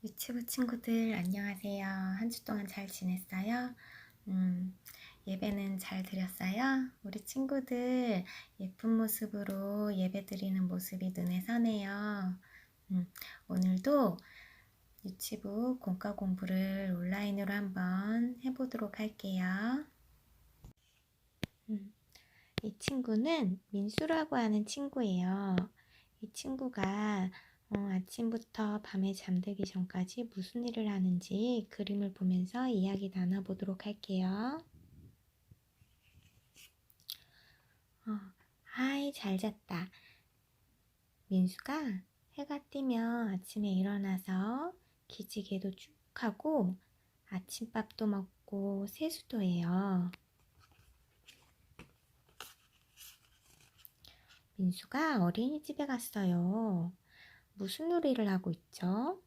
유치부 친구들 안녕하세요. 한 주 동안 잘 지냈어요? 예배는 잘 드렸어요? 우리 친구들 예쁜 모습으로 예배 드리는 모습이 눈에 선해요. 오늘도 유치부 공과 공부를 온라인으로 한번 해보도록 할게요. 이 친구는 민수라고 하는 친구예요. 이 친구가 아침부터 밤에 잠들기 전까지 무슨 일을 하는지 그림을 보면서 이야기 나눠보도록 할게요. 하이, 잘 잤다. 민수가 해가 뜨면 아침에 일어나서 기지개도 쭉 하고 아침밥도 먹고 세수도 해요. 민수가 어린이집에 갔어요. 무슨 놀이를 하고 있죠?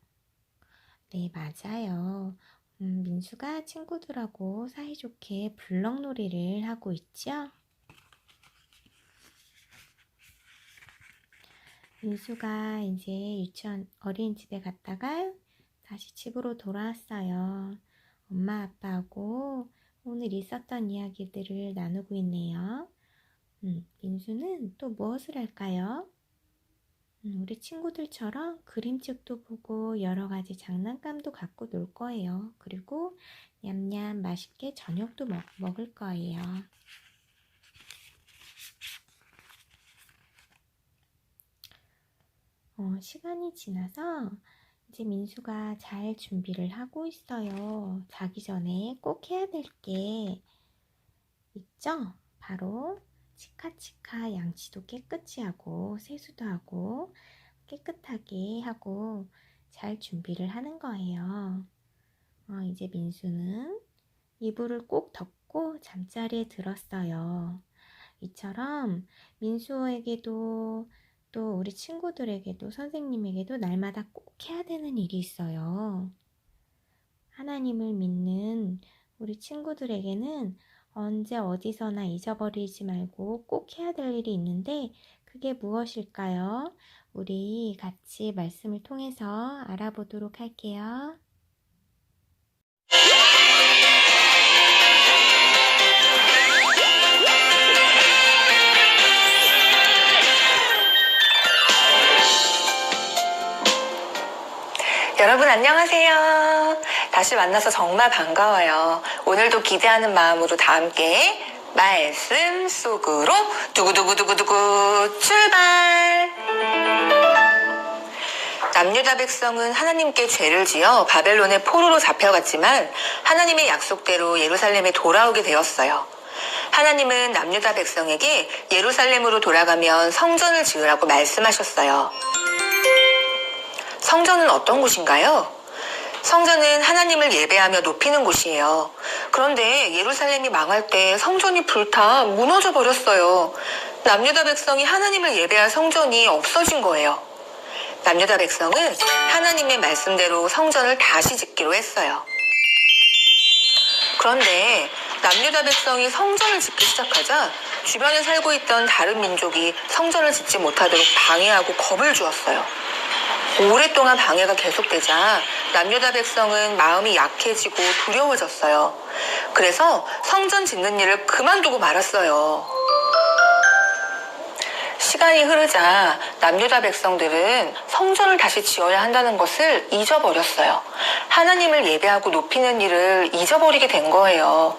네, 맞아요. 민수가 친구들하고 사이좋게 블럭놀이를 하고 있죠? 민수가 이제 유치원 어린이집에 갔다가 다시 집으로 돌아왔어요. 엄마 아빠하고 오늘 있었던 이야기들을 나누고 있네요. 민수는 또 무엇을 할까요? 우리 친구들처럼 그림책도 보고 여러 가지 장난감도 갖고 놀 거예요. 그리고 냠냠 맛있게 저녁도 먹을 거예요. 시간이 지나서 이제 민수가 잘 준비를 하고 있어요. 자기 전에 꼭 해야 될 게 있죠? 바로 치카치카 양치도 깨끗이 하고 세수도 하고 깨끗하게 하고 잘 준비를 하는 거예요. 이제 민수는 이불을 꼭 덮고 잠자리에 들었어요. 이처럼 민수에게도 또 우리 친구들에게도 선생님에게도 날마다 꼭 해야 되는 일이 있어요. 하나님을 믿는 우리 친구들에게는 언제 어디서나 잊어버리지 말고 꼭 해야 될 일이 있는데 그게 무엇일까요? 우리 같이 말씀을 통해서 알아보도록 할게요. 여러분 안녕하세요. 다시 만나서 정말 반가워요. 오늘도 기대하는 마음으로 다 함께 말씀 속으로 두구두구두구두구 출발! 남유다 백성은 하나님께 죄를 지어 바벨론의 포로로 잡혀갔지만 하나님의 약속대로 예루살렘에 돌아오게 되었어요. 하나님은 남유다 백성에게 예루살렘으로 돌아가면 성전을 지으라고 말씀하셨어요. 성전은 어떤 곳인가요? 성전은 하나님을 예배하며 높이는 곳이에요. 그런데 예루살렘이 망할 때 성전이 불타 무너져 버렸어요. 남유다 백성이 하나님을 예배할 성전이 없어진 거예요. 남유다 백성은 하나님의 말씀대로 성전을 다시 짓기로 했어요. 그런데 남유다 백성이 성전을 짓기 시작하자 주변에 살고 있던 다른 민족이 성전을 짓지 못하도록 방해하고 겁을 주었어요. 오랫동안 방해가 계속되자 남유다 백성은 마음이 약해지고 두려워졌어요. 그래서 성전 짓는 일을 그만두고 말았어요. 시간이 흐르자 남유다 백성들은 성전을 다시 지어야 한다는 것을 잊어버렸어요. 하나님을 예배하고 높이는 일을 잊어버리게 된 거예요.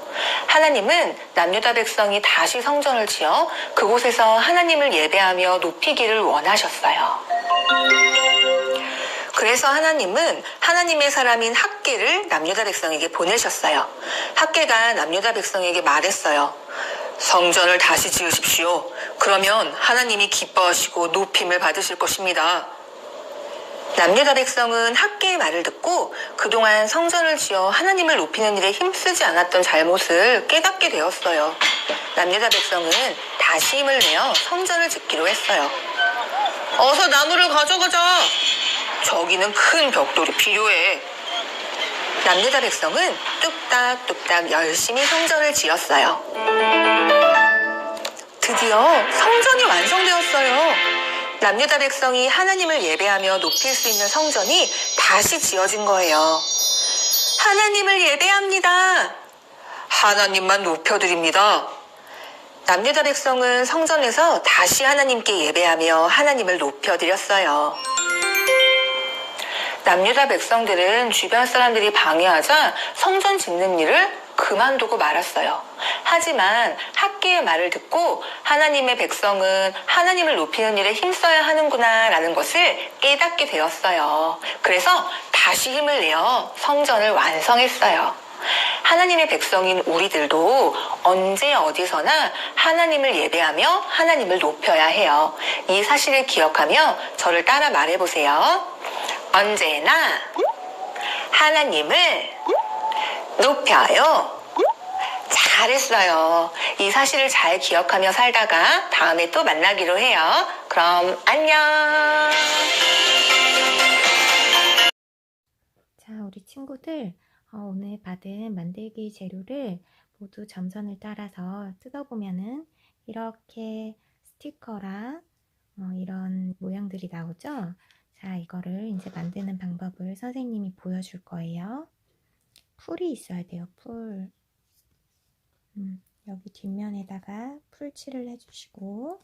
하나님은 남유다 백성이 다시 성전을 지어 그곳에서 하나님을 예배하며 높이기를 원하셨어요. 그래서 하나님은 하나님의 사람인 학개를 남유다 백성에게 보내셨어요. 학개가 남유다 백성에게 말했어요. 성전을 다시 지으십시오. 그러면 하나님이 기뻐하시고 높임을 받으실 것입니다. 남유다 백성은 학개의 말을 듣고 그동안 성전을 지어 하나님을 높이는 일에 힘쓰지 않았던 잘못을 깨닫게 되었어요. 남유다 백성은 다시 힘을 내어 성전을 짓기로 했어요. 어서 나무를 가져가자. 저기는 큰 벽돌이 필요해. 남유다 백성은 뚝딱뚝딱 열심히 성전을 지었어요. 드디어 성전이 완성되었어요. 남유다 백성이 하나님을 예배하며 높일 수 있는 성전이 다시 지어진 거예요. 하나님을 예배합니다. 하나님만 높여드립니다. 남유다 백성은 성전에서 다시 하나님께 예배하며 하나님을 높여드렸어요. 남유다 백성들은 주변 사람들이 방해하자 성전 짓는 일을 그만두고 말았어요. 하지만 학개의 말을 듣고 하나님의 백성은 하나님을 높이는 일에 힘써야 하는구나 라는 것을 깨닫게 되었어요. 그래서 다시 힘을 내어 성전을 완성했어요. 하나님의 백성인 우리들도 언제 어디서나 하나님을 예배하며 하나님을 높여야 해요. 이 사실을 기억하며 저를 따라 말해보세요. 언제나 하나님을 높여요. 잘했어요. 이 사실을 잘 기억하며 살다가 다음에 또 만나기로 해요. 그럼 안녕. 자, 우리 친구들 오늘 받은 만들기 재료를 모두 점선을 따라서 뜯어보면은 이렇게 스티커랑 이런 모양들이 나오죠? 자, 이거를 이제 만드는 방법을 선생님이 보여줄 거예요. 풀이 있어야 돼요, 풀. 여기 뒷면에다가 풀칠을 해주시고,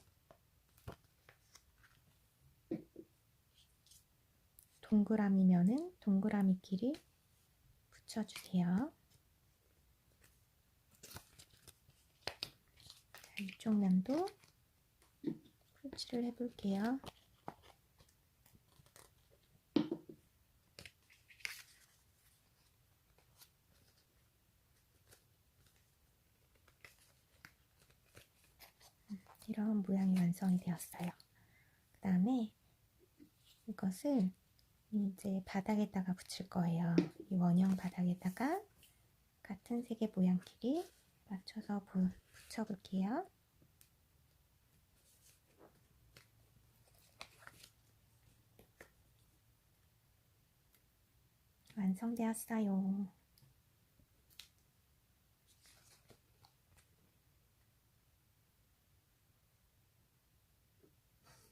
동그라미면은 동그라미끼리 붙여주세요. 자, 이쪽 면도 풀칠을 해볼게요. 이런 모양이 완성이 되었어요. 그 다음에 이것을 이제 바닥에다가 붙일 거예요. 이 원형 바닥에다가 같은 색의 모양끼리 맞춰서 붙여볼게요. 완성되었어요.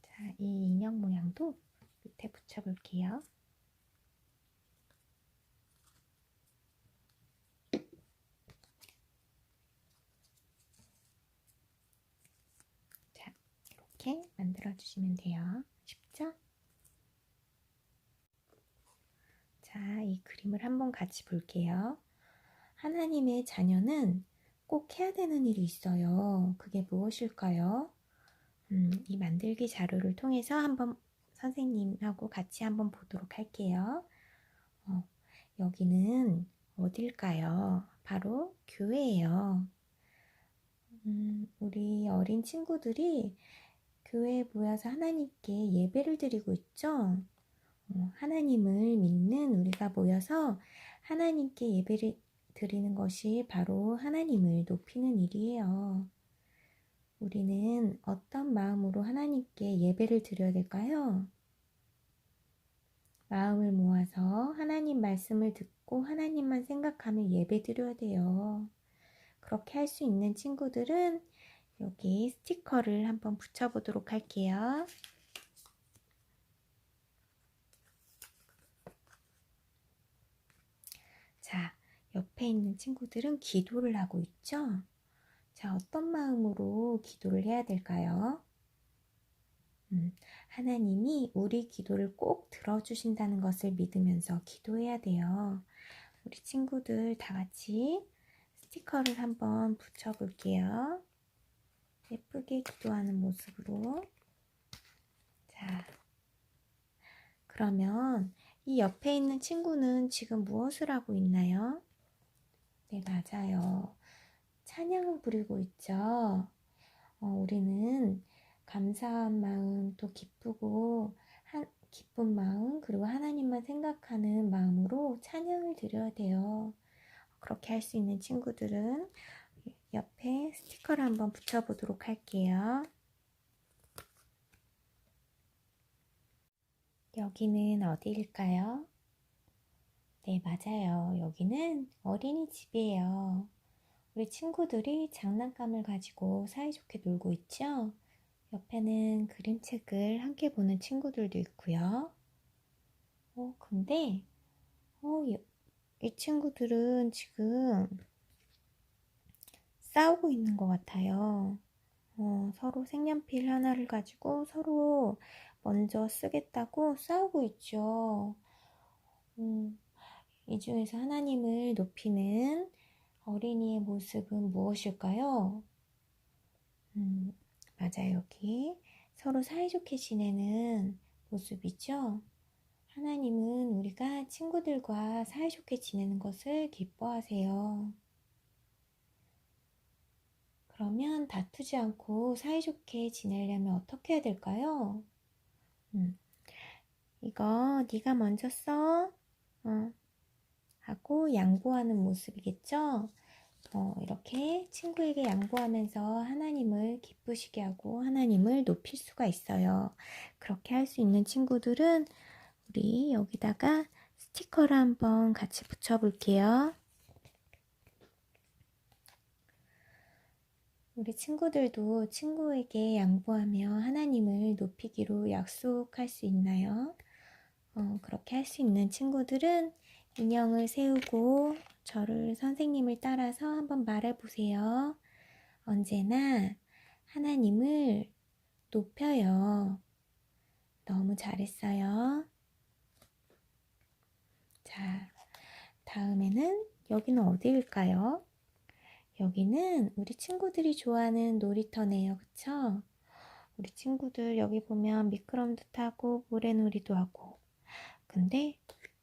자, 이 인형 모양도 밑에 붙여볼게요. 자, 이렇게 만들어주시면 돼요. 쉽죠? 자, 이 그림을 한번 같이 볼게요. 하나님의 자녀는 꼭 해야 되는 일이 있어요. 그게 무엇일까요? 이 만들기 자료를 통해서 한번 선생님하고 같이 한번 보도록 할게요. 여기는 어딜까요? 바로 교회예요. 우리 어린 친구들이 교회에 모여서 하나님께 예배를 드리고 있죠? 하나님을 믿는 우리가 모여서 하나님께 예배를 드리는 것이 바로 하나님을 높이는 일이에요. 우리는 어떤 마음으로 하나님께 예배를 드려야 될까요? 마음을 모아서 하나님 말씀을 듣고 하나님만 생각하며 예배 드려야 돼요. 그렇게 할 수 있는 친구들은 여기 스티커를 한번 붙여보도록 할게요. 자, 옆에 있는 친구들은 기도를 하고 있죠? 자, 어떤 마음으로 기도를 해야 될까요? 하나님이 우리 기도를 꼭 들어주신다는 것을 믿으면서 기도해야 돼요. 우리 친구들 다 같이 스티커를 한번 붙여볼게요. 예쁘게 기도하는 모습으로. 자, 그러면 이 옆에 있는 친구는 지금 무엇을 하고 있나요? 네, 맞아요. 찬양을 부리고 있죠. 우리는 감사한 마음, 또 기쁘고 기쁜 마음, 그리고 하나님만 생각하는 마음으로 찬양을 드려야 돼요. 그렇게 할 수 있는 친구들은 옆에 스티커를 한번 붙여보도록 할게요. 여기는 어디일까요? 네, 맞아요. 여기는 어린이집이에요. 우리 친구들이 장난감을 가지고 사이좋게 놀고 있죠? 옆에는 그림책을 함께 보는 친구들도 있고요. 근데 이 친구들은 지금 싸우고 있는 것 같아요. 서로 색연필 하나를 가지고 서로 먼저 쓰겠다고 싸우고 있죠. 이 중에서 하나님을 높이는 어린이의 모습은 무엇일까요? 맞아요. 여기 서로 사이좋게 지내는 모습이죠. 하나님은 우리가 친구들과 사이좋게 지내는 것을 기뻐하세요. 그러면 다투지 않고 사이좋게 지내려면 어떻게 해야 될까요? 이거 네가 먼저 써. 하고 양보하는 모습이겠죠? 이렇게 친구에게 양보하면서 하나님을 기쁘시게 하고 하나님을 높일 수가 있어요. 그렇게 할 수 있는 친구들은 우리 여기다가 스티커를 한번 같이 붙여볼게요. 우리 친구들도 친구에게 양보하며 하나님을 높이기로 약속할 수 있나요? 그렇게 할 수 있는 친구들은 인형을 세우고 저를 선생님을 따라서 한번 말해보세요. 언제나 하나님을 높여요. 너무 잘했어요. 자, 다음에는 여기는 어디일까요? 여기는 우리 친구들이 좋아하는 놀이터네요. 그쵸? 우리 친구들 여기 보면 미끄럼도 타고 모래놀이도 하고. 근데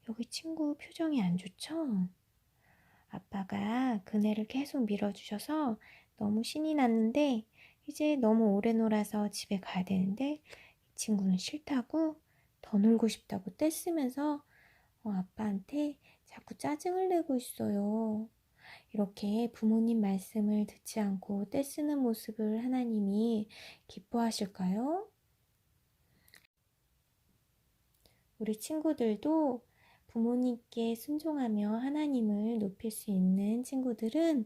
여기 친구 표정이 안 좋죠? 아빠가 그네를 계속 밀어주셔서 너무 신이 났는데 이제 너무 오래 놀아서 집에 가야 되는데 이 친구는 싫다고 더 놀고 싶다고 떼쓰면서 아빠한테 자꾸 짜증을 내고 있어요. 이렇게 부모님 말씀을 듣지 않고 떼쓰는 모습을 하나님이 기뻐하실까요? 우리 친구들도 부모님께 순종하며 하나님을 높일 수 있는 친구들은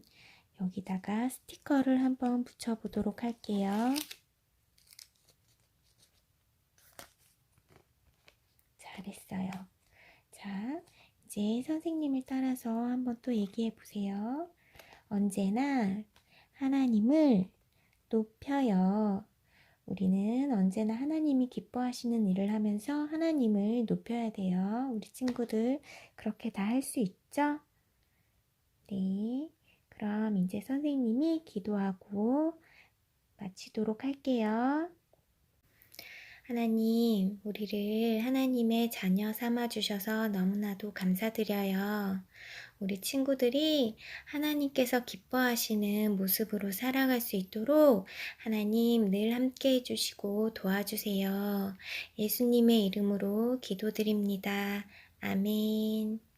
여기다가 스티커를 한번 붙여보도록 할게요. 잘했어요. 자, 이제 선생님을 따라서 한번 또 얘기해 보세요. 언제나 하나님을 높여요. 우리는 언제나 하나님이 기뻐하시는 일을 하면서 하나님을 높여야 돼요. 우리 친구들 그렇게 다 할 수 있죠? 네. 그럼 이제 선생님이 기도하고 마치도록 할게요. 하나님, 우리를 하나님의 자녀 삼아주셔서 너무나도 감사드려요. 우리 친구들이 하나님께서 기뻐하시는 모습으로 살아갈 수 있도록 하나님 늘 함께 해주시고 도와주세요. 예수님의 이름으로 기도드립니다. 아멘.